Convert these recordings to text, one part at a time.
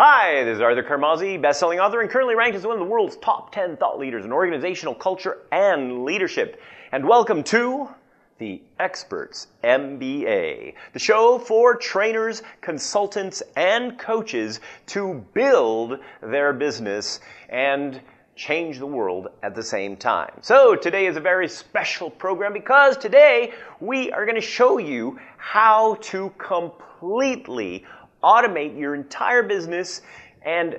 Hi, this is Arthur Carmazzi, best-selling author and currently ranked as one of the world's top 10 thought leaders in organizational culture and leadership. And welcome to the Experts MBA, the show for trainers, consultants, and coaches to build their business and change the world at the same time. So today is a very special program because today we are going to show you how to completely automate your entire business and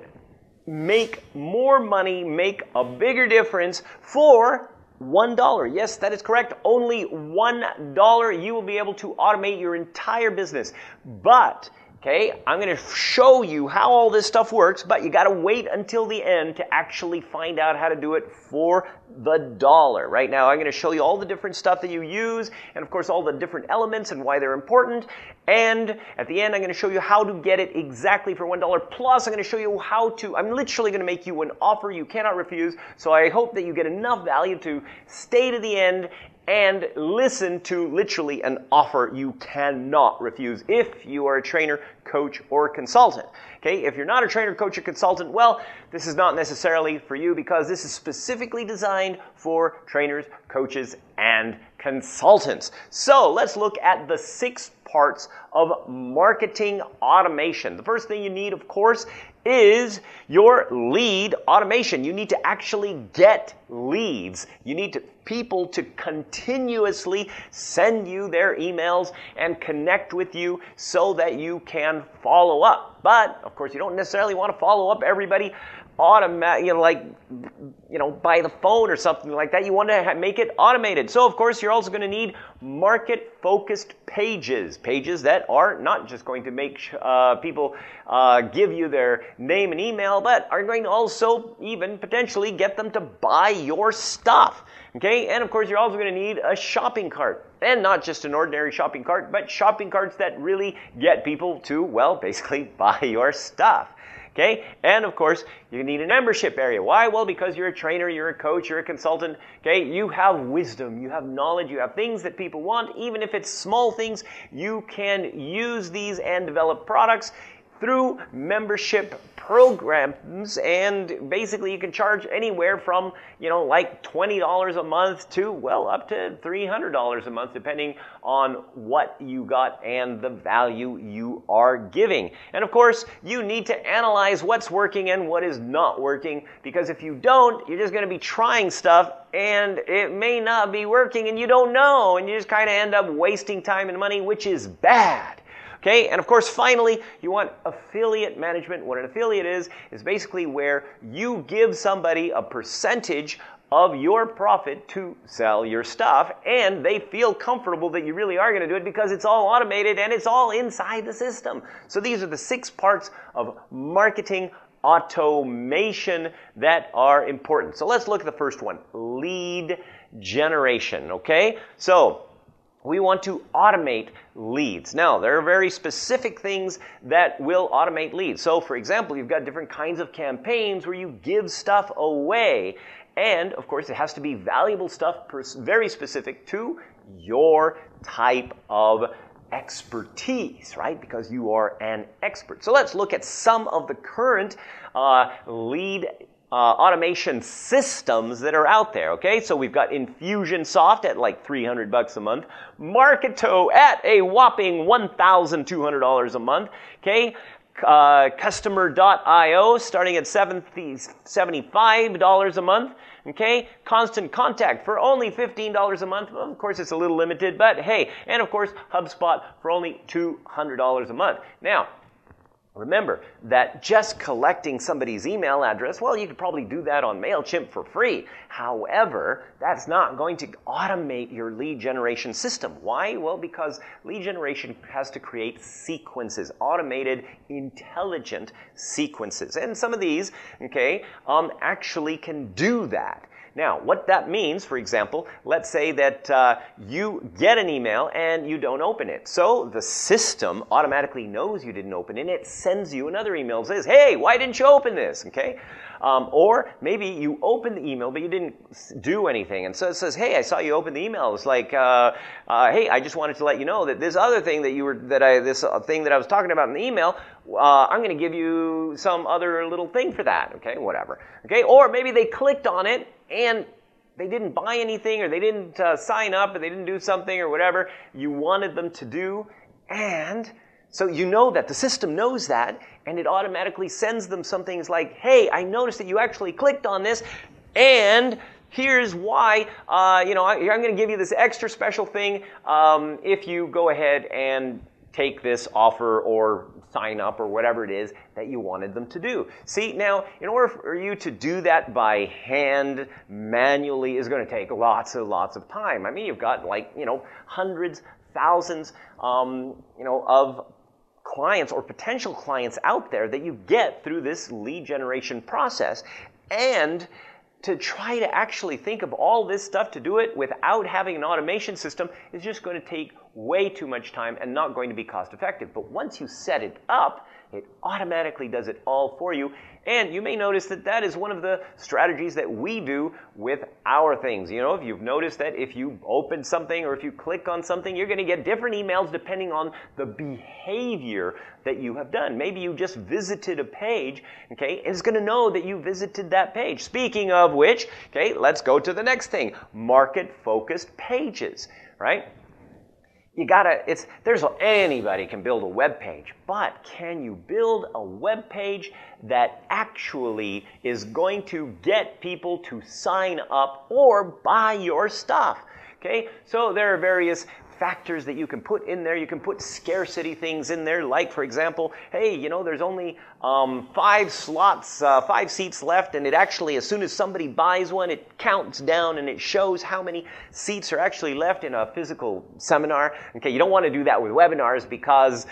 make more money, make a bigger difference for $1. Yes, that is correct. Only $1 you will be able to automate your entire business. But I'm going to show you how all this stuff works, but you got to wait until the end to actually find out how to do it for the dollar. Right now, I'm going to show you all the different stuff that you use, and of course, all the different elements and why they're important. And at the end, I'm going to show you how to get it exactly for $1. Plus, I'm going to show you I'm literally going to make you an offer you cannot refuse. So I hope that you get enough value to stay to the end and listen to literally an offer you cannot refuse if you are a trainer, coach, or consultant. If you're not a trainer, coach, or consultant, well, this is not necessarily for you because this is specifically designed for trainers, coaches, and consultants. So let's look at the 6 parts of marketing automation. The first thing you need, of course, is your lead automation. You need to actually get leads. You need people to continuously send you their emails and connect with you so that you can follow up. But, of course, you don't necessarily want to follow up everybody by the phone or something like that. You want to make it automated. So, of course, you're also going to need market-focused pages that are not just going to make people give you their name and email, but are going to also even potentially get them to buy your stuff. And, of course, you're also going to need a shopping cart. And not just an ordinary shopping cart, but shopping carts that really get people to, well, basically buy your stuff. And of course, you need a membership area. Why? Well, because you're a trainer, you're a coach, you're a consultant. You have wisdom, you have knowledge, you have things that people want. Even if it's small things, you can use these and develop products through membership programs, and basically you can charge anywhere from, like $20 a month to, well, up to $300 a month, depending on what you got and the value you are giving. And of course, you need to analyze what's working and what is not working, because if you don't, you're just going to be trying stuff and it may not be working and you don't know, and you just kind of end up wasting time and money, which is bad. And of course, finally, you want affiliate management. What an affiliate is basically where you give somebody a percentage of your profit to sell your stuff, and they feel comfortable that you really are going to do it because it's all automated and it's all inside the system. So these are the 6 parts of marketing automation that are important. So let's look at the first one, lead generation. So we want to automate leads. Now, there are very specific things that will automate leads. So, for example, you've got different kinds of campaigns where you give stuff away. And, of course, it has to be valuable stuff, very specific to your type of expertise, right? Because you are an expert. So let's look at some of the current lead automation systems that are out there. So we've got Infusionsoft at like $300 a month, Marketo at a whopping $1,200 a month. Customer.io starting at $75 a month. Constant Contact for only $15 a month. Well, of course, it's a little limited, but hey. And of course, HubSpot for only $200 a month. Now, remember that just collecting somebody's email address, well, you could probably do that on MailChimp for free. However, that's not going to automate your lead generation system. Why? Well, because lead generation has to create sequences, automated, intelligent sequences. And some of these, actually can do that. Now, what that means, for example, let's say that you get an email and you don't open it. So the system automatically knows you didn't open it, and it sends you another email and says, hey, why didn't you open this? Okay? Or maybe you open the email, but you didn't do anything. And so it says, hey, I saw you open the email. It's like, hey, I just wanted to let you know that this other thing this thing that I was talking about in the email, I'm going to give you some other little thing for that. Okay, whatever. Okay, or maybe they clicked on it and they didn't buy anything, or they didn't sign up, or they didn't do something, or whatever you wanted them to do, and so you know that the system knows that, and it automatically sends them something like, hey, I noticed that you actually clicked on this, and here's why, I'm going to give you this extra special thing if you go ahead and take this offer or sign up or whatever it is that you wanted them to do. See, now, in order for you to do that by hand, manually, is going to take lots of time. I mean, you've got hundreds, thousands, of clients or potential clients out there that you get through this lead generation process. And to try to actually think of all this stuff to do it without having an automation system is just going to take way too much time and not going to be cost effective. But once you set it up, it automatically does it all for you. And you may notice that that is one of the strategies that we do with our things. If you've noticed that if you open something or if you click on something, you're going to get different emails depending on the behavior that you have done. Maybe you just visited a page, okay, and it's going to know that you visited that page. Speaking of which, okay, let's go to the next thing, market-focused pages, right? Anybody can build a web page, but can you build a web page that actually is going to get people to sign up or buy your stuff? Okay, so there are various factors that you can put in there. You can put scarcity things in there, like, for example, hey, there's only 5 seats left, and it actually, as soon as somebody buys one, it counts down and it shows how many seats are actually left in a physical seminar. Okay, you don't want to do that with webinars because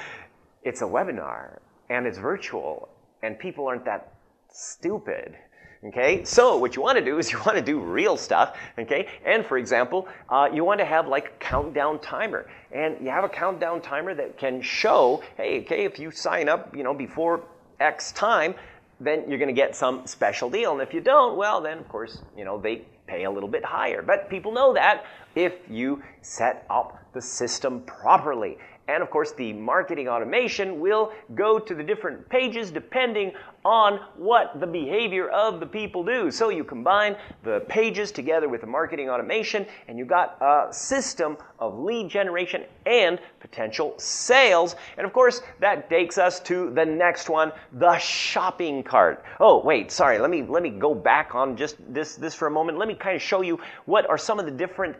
it's a webinar and it's virtual and people aren't that stupid. Okay, so what you want to do is you want to do real stuff, okay? And for example, you want to have like a countdown timer. And you have a countdown timer that can show, hey, okay, if you sign up, before X time, then you're going to get some special deal. And if you don't, well, then of course, they pay a little bit higher. But people know that if you set up the system properly. And of course, the marketing automation will go to the different pages depending on what the behavior of the people do. So you combine the pages together with the marketing automation, and you got a system of lead generation and potential sales. And of course, that takes us to the next one, the shopping cart. Oh, wait, sorry. Let me go back on just this for a moment. Let me kind of show you what are some of the different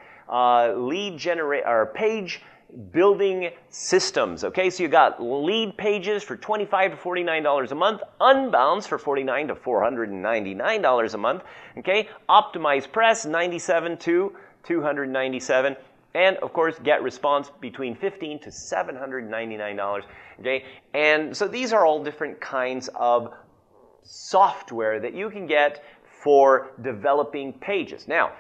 page building systems. Okay, so you got lead pages for $25 to $49 a month, unbounds for $49 to $499 a month. Okay, optimized press $97 to $297, and of course get response between $15 to $799. Okay, and so these are all different kinds of software that you can get for developing pages. Now,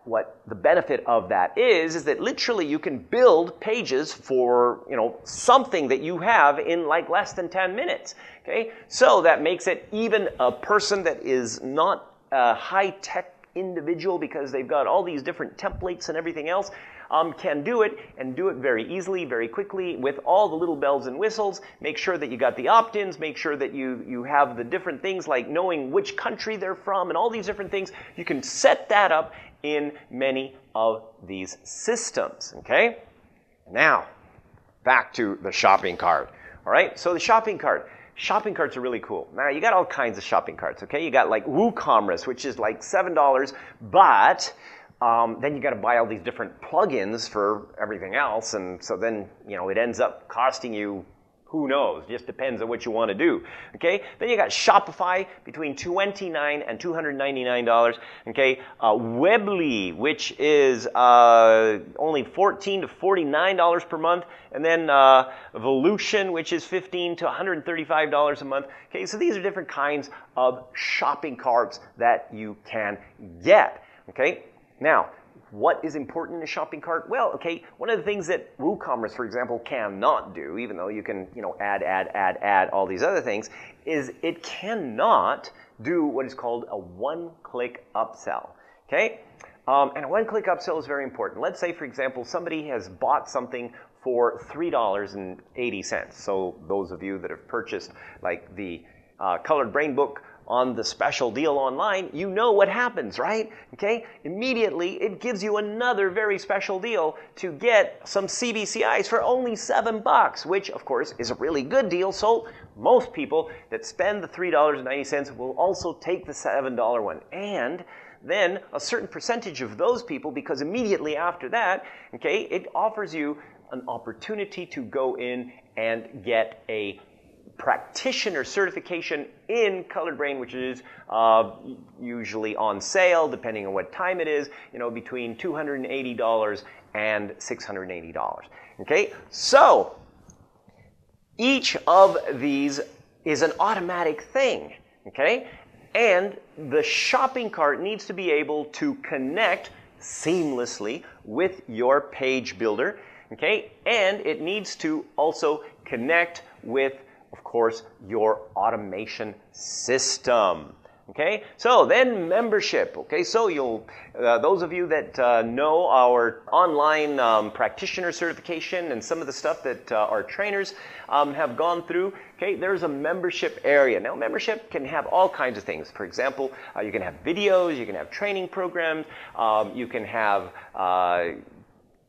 what the benefit of that is that literally you can build pages for, something that you have in like less than 10 minutes. Okay? So that makes it even a person that is not a high-tech individual because they've got all these different templates and everything else, can do it and do it very easily, very quickly with all the little bells and whistles. Make sure that you got the opt-ins, make sure that you have the different things like knowing which country they're from and all these different things. You can set that up in many of these systems, okay? Now, back to the shopping cart, all right? So the shopping cart. Shopping carts are really cool. Now, you got all kinds of shopping carts, okay? You got like WooCommerce, which is like $7, but then you got to buy all these different plugins for everything else, and so then, it ends up costing you, who knows, just depends on what you want to do, okay? Then you got Shopify between $29 and $299, okay? Weebly, which is only $14 to $49 per month, and then Volution, which is $15 to $135 a month, okay? So these are different kinds of shopping carts that you can get. Okay, now, what is important in a shopping cart? Well, okay, one of the things that WooCommerce, for example, cannot do, even though you can, add all these other things, is it cannot do what is called a one-click upsell. Okay, and a one-click upsell is very important. Let's say, for example, somebody has bought something for $3.80. So those of you that have purchased like the Colored Brain book on the special deal online, you know what happens, right? Okay, immediately it gives you another very special deal to get some CBCIs for only $7, which of course is a really good deal. So most people that spend the $3.90 will also take the $7 one. And then a certain percentage of those people, because immediately after that, okay, it offers you an opportunity to go in and get a practitioner certification in Colored Brain, which is usually on sale, depending on what time it is, between $280 and $680. Okay, so each of these is an automatic thing. Okay, and the shopping cart needs to be able to connect seamlessly with your page builder. Okay, and it needs to also connect with, of course, your automation system. Okay, so then membership. Okay, so those of you that know our online practitioner certification and some of the stuff that our trainers have gone through, okay, there's a membership area. Now, membership can have all kinds of things. For example, you can have videos, you can have training programs, you can have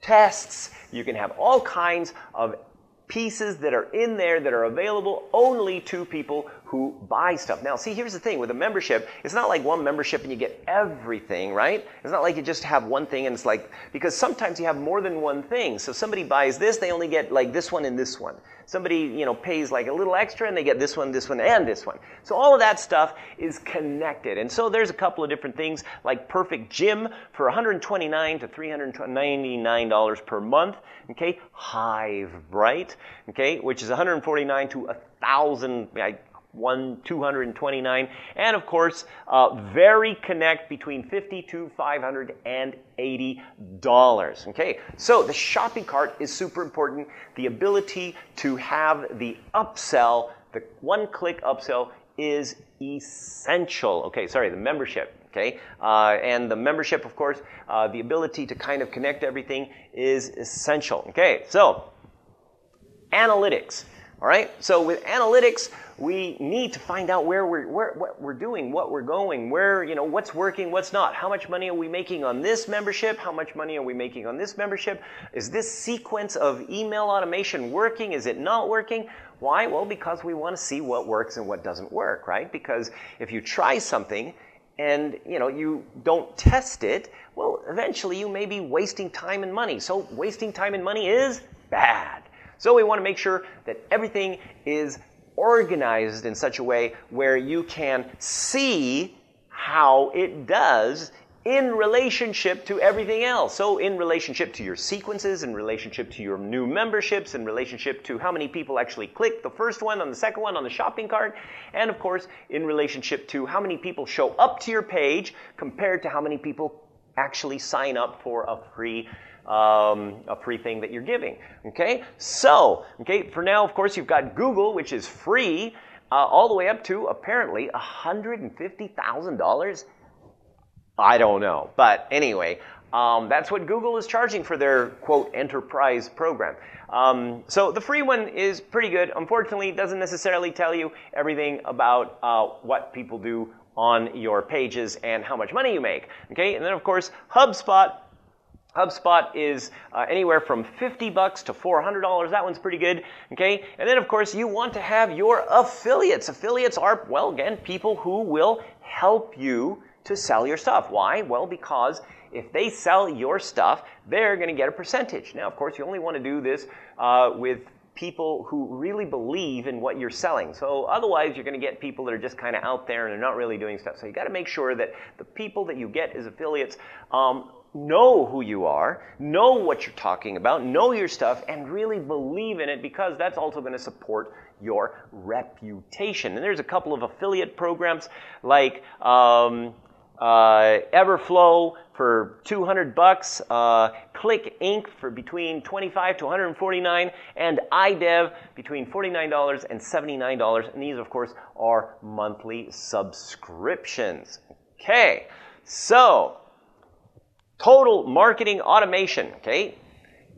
tests, you can have all kinds of pieces that are in there that are available only to people who buy stuff. Now, see, here's the thing. With a membership, it's not like one membership and you get everything, right? It's not like you just have one thing and it's like, because sometimes you have more than one thing. So somebody buys this, they only get like this one and this one. Somebody, pays like a little extra and they get this one, and this one. So all of that stuff is connected. And so there's a couple of different things like Perfect Gym for $129 to $399 per month. Okay, Hive Bright, okay, which is $149 to $229, and of course, Very Connect between $50 to $580. Okay, so the shopping cart is super important. The ability to have the upsell, the one-click upsell, is essential. Okay, sorry, the membership. Okay, and the membership, of course, the ability to kind of connect everything is essential. Okay, so analytics. All right, so with analytics, we need to find out what we're doing, what we're going, what's working, what's not. How much money are we making on this membership? How much money are we making on this membership? Is this sequence of email automation working? Is it not working? Why? Well, because we want to see what works and what doesn't work, right? Because if you try something and you don't test it, well, eventually you may be wasting time and money. So wasting time and money is bad. So we want to make sure that everything is organized in such a way where you can see how it does in relationship to everything else. So in relationship to your sequences, in relationship to your new memberships, in relationship to how many people actually click the first one on the second one on the shopping cart, and of course in relationship to how many people show up to your page compared to how many people actually sign up for a free thing that you're giving. Okay, so for now, of course, you've got Google, which is free, all the way up to apparently $150,000. I don't know, but anyway, that's what Google is charging for their quote enterprise program. So the free one is pretty good. Unfortunately, it doesn't necessarily tell you everything about what people do on your pages and how much money you make. Okay, and then of course HubSpot. HubSpot is anywhere from $50 to $400. That one's pretty good. Okay, and then of course you want to have your affiliates. Affiliates are, well, again, people who will help you to sell your stuff. Why? Well, because if they sell your stuff, they're going to get a percentage. Now, of course, you only want to do this with people who really believe in what you're selling. So otherwise, you're going to get people that are just kind of out there and they're not really doing stuff. So you got to make sure that the people that you get as affiliates know who you are, know what you're talking about, know your stuff, and really believe in it, because that's also going to support your reputation. And there's a couple of affiliate programs like Everflow for $200, Click Inc. for between $25 to $149, and iDev between $49 and $79. And these, of course, are monthly subscriptions. Okay, so total marketing automation, okay,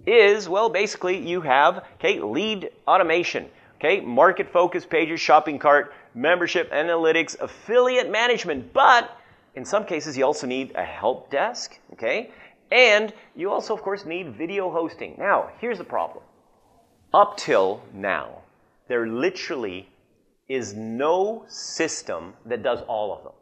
is, well, basically you have, okay, lead automation, okay, market focus pages, shopping cart, membership analytics, affiliate management, but in some cases you also need a help desk, okay, and you also, of course, need video hosting. Now, here's the problem. Up till now, there literally is no system that does all of them.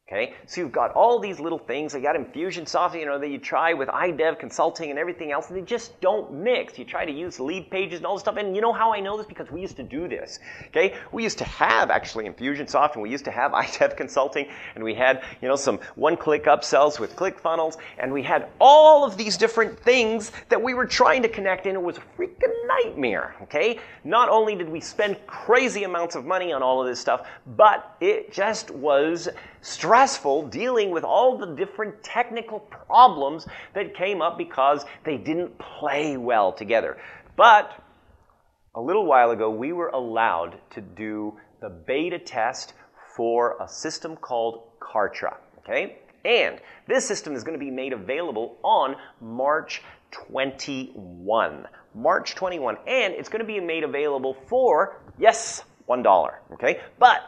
Okay, so you've got all these little things. You got Infusionsoft, that you try with iDev consulting and everything else, and they just don't mix. You try to use lead pages and all this stuff, and you know how I know this? Because we used to do this. Okay, we used to have actually Infusionsoft, and we used to have iDev consulting, and we had some one-click upsells with ClickFunnels, and we had all of these different things that we were trying to connect in. It was a freaking nightmare. Okay, not only did we spend crazy amounts of money on all of this stuff, but it just was stressful dealing with all the different technical problems that came up because they didn't play well together. But a little while ago, we were allowed to do the beta test for a system called Kartra, okay? And this system is going to be made available on March 21. March 21. And it's going to be made available for, yes, $1, okay? But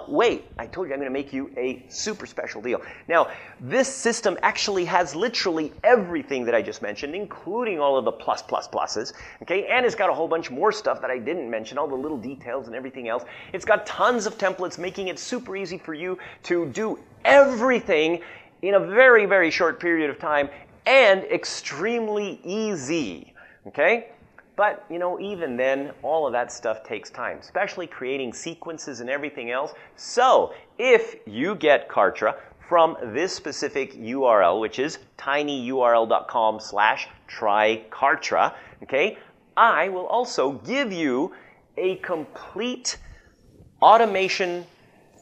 wait, I told you I'm going to make you a super special deal. Now, this system actually has literally everything that I just mentioned, including all of the pluses, okay? And it's got a whole bunch more stuff that I didn't mention, all the little details and everything else. It's got tons of templates, making it super easy for you to do everything in a very, very short period of time and extremely easy, okay? But, even then, all of that stuff takes time, especially creating sequences and everything else. So, if you get Kartra from this specific URL, which is tinyurl.com/trykartra, okay, I will also give you a complete automation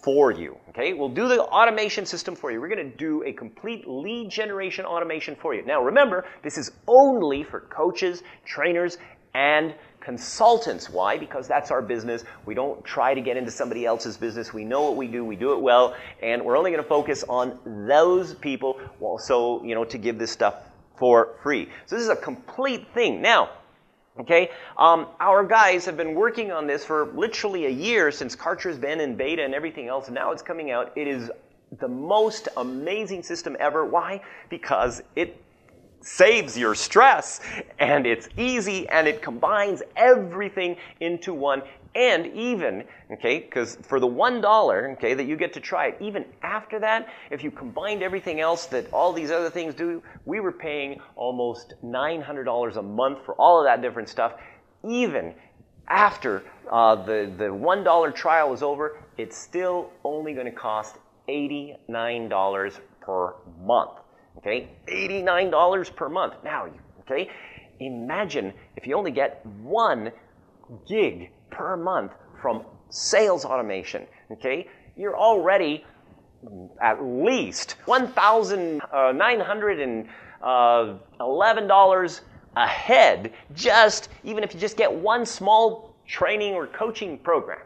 for you, okay? We'll do the automation system for you. We're going to do a complete lead generation automation for you. Now, remember, this is only for coaches, trainers, and consultants. Why? Because that's our business. We don't try to get into somebody else's business. We know what we do it well, and we're only going to focus on those people, so, to give this stuff for free. So this is a complete thing. Now, okay, our guys have been working on this for literally a year since Kartra's been in beta and everything else, and now it's coming out. It is the most amazing system ever. Why? Because it saves your stress, and it's easy, and it combines everything into one. And even, okay, because for the $1, okay, that you get to try it, even after that, if you combined everything else that all these other things do, we were paying almost $900 a month for all of that different stuff. Even after the $1 trial is over, it's still only going to cost $89 per month. Okay, $89 per month. Now, okay, imagine if you only get 1 gig per month from sales automation. Okay, you're already at least $1,911 ahead, just even if you just get one small training or coaching program.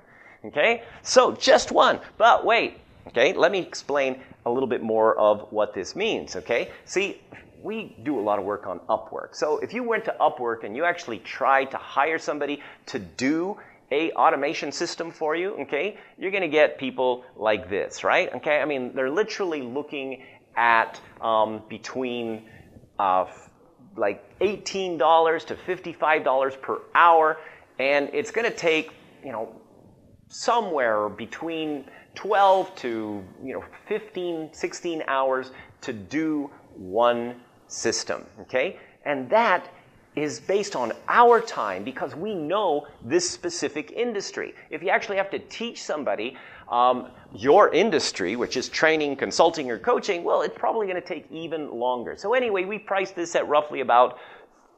Okay, so just one. But wait, okay, let me explain a little bit more of what this means, okay? See, we do a lot of work on Upwork. So if you went to Upwork and you actually tried to hire somebody to do a automation system for you, okay, you're going to get people like this, right? Okay, I mean, they're literally looking at between like $18 to $55 per hour, and it's going to take, somewhere between 12 to 15, 16 hours to do one system, okay? And that is based on our time because we know this specific industry. If you actually have to teach somebody your industry, which is training, consulting, or coaching, well, it's probably going to take even longer. So anyway, we priced this at roughly about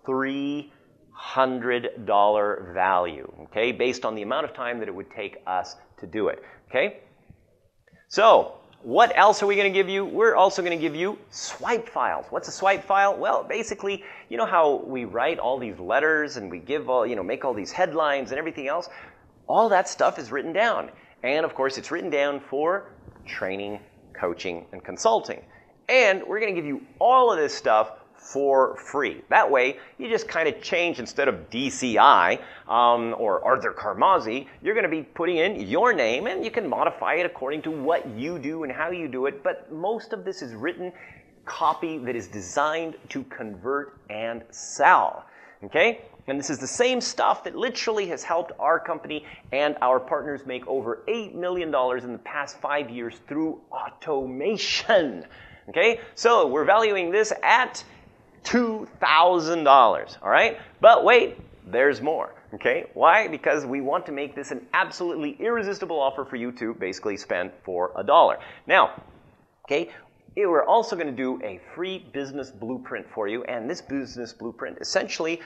$300 value, okay, based on the amount of time that it would take us to do it, okay? So, What else are we going to give you? We're also going to give you swipe files. What's a swipe file? Well, basically, you know how we write all these letters and we give all, make all these headlines and everything else? All that stuff is written down. And of course, it's written down for training, coaching, and consulting. And we're going to give you all of this stuff for free. That way, you just kind of change, instead of DCI or Arthur Carmazzi, you're going to be putting in your name, and you can modify it according to what you do and how you do it. But most of this is written copy that is designed to convert and sell. Okay? And this is the same stuff that literally has helped our company and our partners make over $8 million in the past 5 years through automation. Okay? So we're valuing this at $2,000, all right? But wait, there's more, okay? Why? Because we want to make this an absolutely irresistible offer for you to basically spend for $1. Now, okay, we're also going to do a free business blueprint for you, and this business blueprint essentially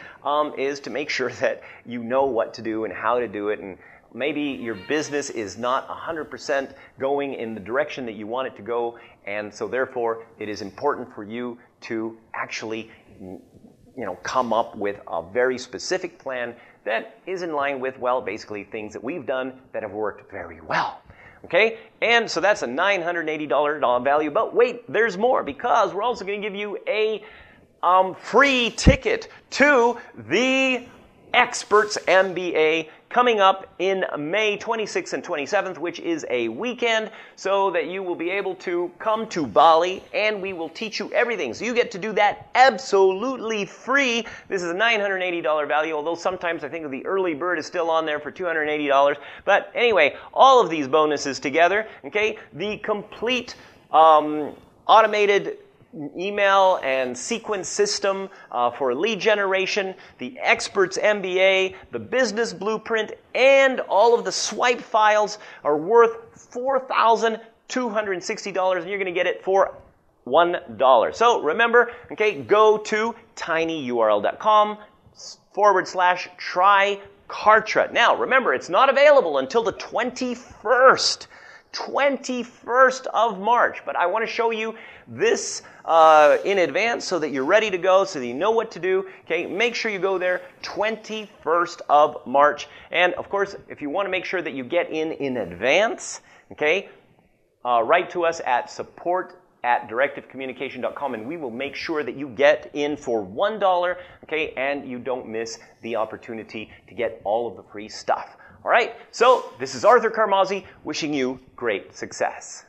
is to make sure that you know what to do and how to do it, and maybe your business is not 100% going in the direction that you want it to go, and so therefore it is important for you to actually come up with a very specific plan that is in line with, well, basically things that we've done that have worked very well. Okay? And so that's a $980 value. But wait, there's more, because we're also going to give you a free ticket to the Experts MBA coming up in May 26th and 27th, which is a weekend, so that you will be able to come to Bali and we will teach you everything. So you get to do that absolutely free. This is a $980 value, although sometimes I think the early bird is still on there for $280. But anyway, all of these bonuses together, okay, the complete automated email and sequence system for lead generation, the Experts MBA, the business blueprint, and all of the swipe files are worth $4,260, and you're going to get it for $1. So remember, okay, go to tinyurl.com/try Kartra. Now remember, it's not available until the 21st of March, but I want to show you this in advance so that you're ready to go, so that you know what to do. Okay, make sure you go there 21st of March. And of course, if you want to make sure that you get in advance, okay, write to us at support@directivecommunication.com, and we will make sure that you get in for $1, okay, and you don't miss the opportunity to get all of the free stuff. All right, so this is Arthur Carmazzi wishing you great success.